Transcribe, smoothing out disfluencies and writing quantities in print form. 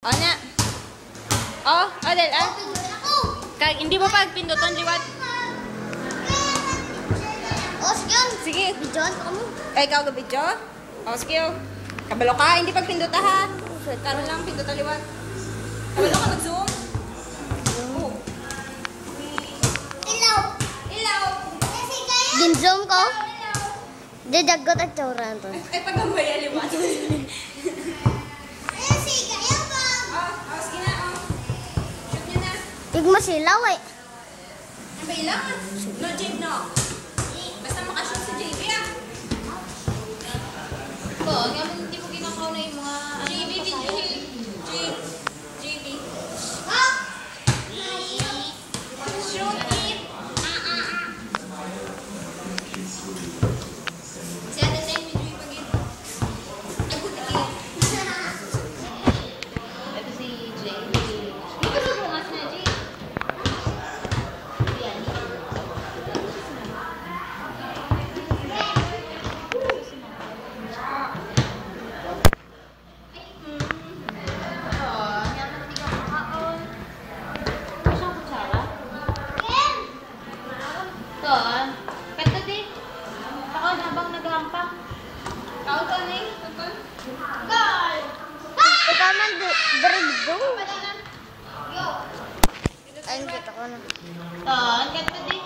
O na. Oh, Adel, ah. Hindi mo pagpindutan, liwat. Oh, sige. Sige. Bidyon ka mo. Ay, ikaw gabidyo? O, sige. Kabalo ka, hindi pagpinduta ha. Karoon lang, pinduta liwat. Kabalo ka, mag-zoom. Oh. Ilaw. Ilaw. Din-zoom ko? Didagot at tsoran to. Ay, pagambaya liwat. Tig masilaw eh. Ang bailang? No, Jade, no. Basta makashoot sa JB, ah. Ba, nga mo hindi mo ginakaw na yung mga... JB, JB. Shoot it. Si Ate Sen, medyo ipagin. Ay, buti kayo. Ito si Jay. Hindi ka sa bungas na, Jay. Ikaw man berigdo. Ay, kita ko na. Ton, ganito din.